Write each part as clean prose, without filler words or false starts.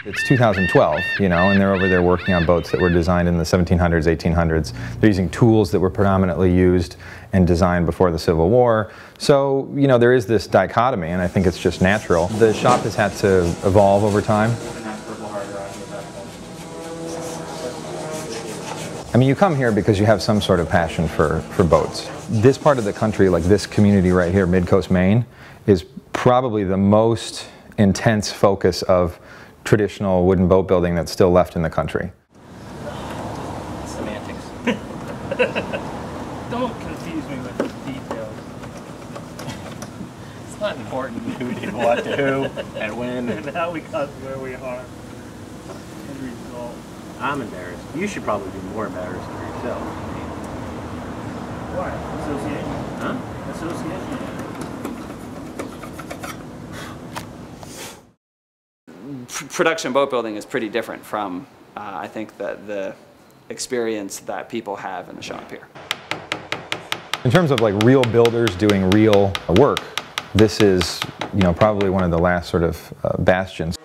It's 2012, you know, and they're over there working on boats that were designed in the 1700s, 1800s. They're using tools that were predominantly used and designed before the Civil War. So, you know, there is this dichotomy, and I think it's just natural. The shop has had to evolve over time. I mean, you come here because you have some sort of passion for boats. This part of the country, like this community right here, Mid-Coast Maine, is probably the most intense focus of traditional wooden boat building that's still left in the country. Semantics. Don't confuse me with the details. It's not important who did what to who and when and how we got to where we are. End result. I'm embarrassed. You should probably be more embarrassed for yourself. Why? Association. Huh? Association. Production boat building is pretty different from, I think, the experience that people have in the shop here. In terms of like real builders doing real work, this is, you know, probably one of the last sort of bastions.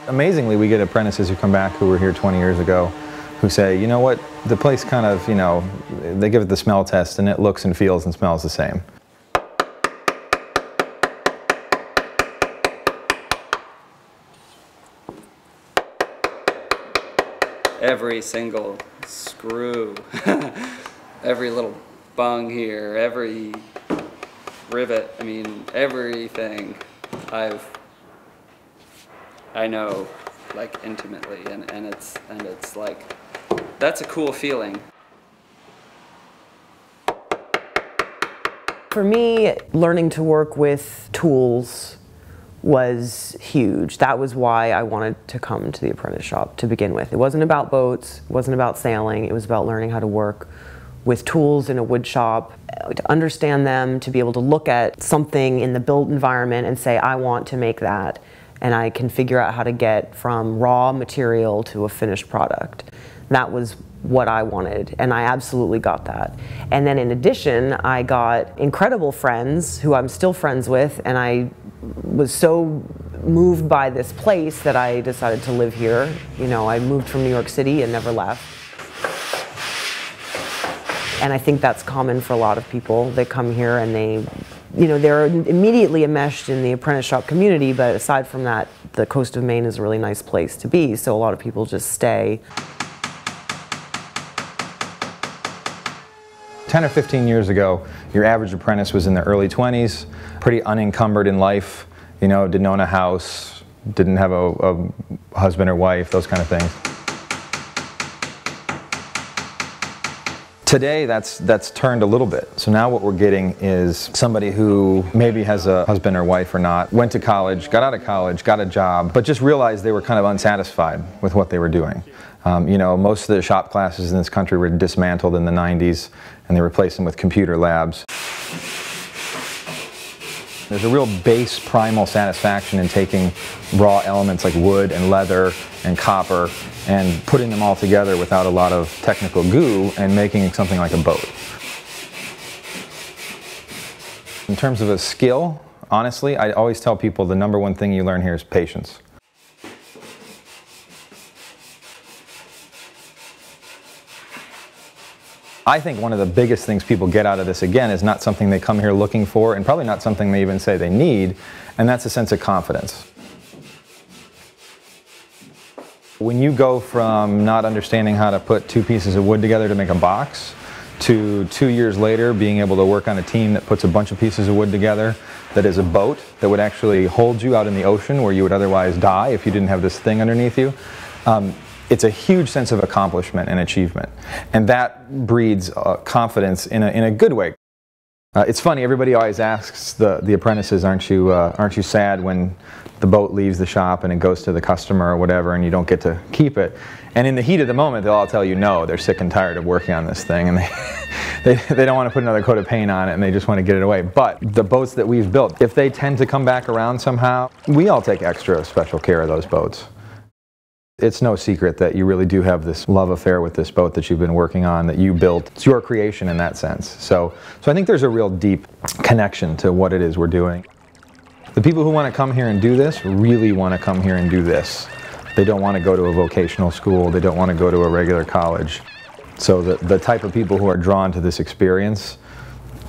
Amazingly, we get apprentices who come back who were here 20 years ago who say, you know what, the place kind of, you know, they give it the smell test and it looks and feels and smells the same. Every single screw, every little bung here, every rivet, I mean, everything I know like intimately, and it's like, that's a cool feeling. For me, learning to work with tools was huge. That was why I wanted to come to the apprentice shop to begin with. It wasn't about boats, it wasn't about sailing, it was about learning how to work with tools in a wood shop, to understand them, to be able to look at something in the built environment and say, I want to make that, and I can figure out how to get from raw material to a finished product. That was what I wanted, and I absolutely got that. And then in addition, I got incredible friends who I'm still friends with, and I was so moved by this place that I decided to live here. You know, I moved from New York City and never left. And I think that's common for a lot of people. They come here and they, you know, they're immediately enmeshed in the apprentice shop community, but aside from that, the coast of Maine is a really nice place to be, so a lot of people just stay. 10 or 15 years ago, your average apprentice was in their early 20s, pretty unencumbered in life, you know, didn't own a house, didn't have a husband or wife, those kind of things. Today, that's turned a little bit. So now what we're getting is somebody who maybe has a husband or wife or not, went to college, got out of college, got a job, but just realized they were kind of unsatisfied with what they were doing. You know, most of the shop classes in this country were dismantled in the 90s, and they replaced them with computer labs. There's a real base primal satisfaction in taking raw elements like wood and leather and copper and putting them all together without a lot of technical goo and making something like a boat. In terms of a skill, honestly, I always tell people the #1 thing you learn here is patience. I think one of the biggest things people get out of this, again, is not something they come here looking for, and probably not something they even say they need, and that's a sense of confidence. When you go from not understanding how to put 2 pieces of wood together to make a box, to 2 years later being able to work on a team that puts a bunch of pieces of wood together that is a boat that would actually hold you out in the ocean where you would otherwise die if you didn't have this thing underneath you, it's a huge sense of accomplishment and achievement, and that breeds confidence in a good way. It's funny, everybody always asks the apprentices, aren't you sad when the boat leaves the shop and it goes to the customer or whatever and you don't get to keep it? And in the heat of the moment, they'll all tell you no, they're sick and tired of working on this thing, and they don't want to put another coat of paint on it, and they just want to get it away. But the boats that we've built, if they tend to come back around somehow, we all take extra special care of those boats. It's no secret that you really do have this love affair with this boat that you've been working on, that you built. It's your creation in that sense. So I think there's a real deep connection to what it is we're doing. The people who want to come here and do this really want to come here and do this. They don't want to go to a vocational school. They don't want to go to a regular college. So the type of people who are drawn to this experience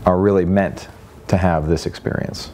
are really meant to have this experience.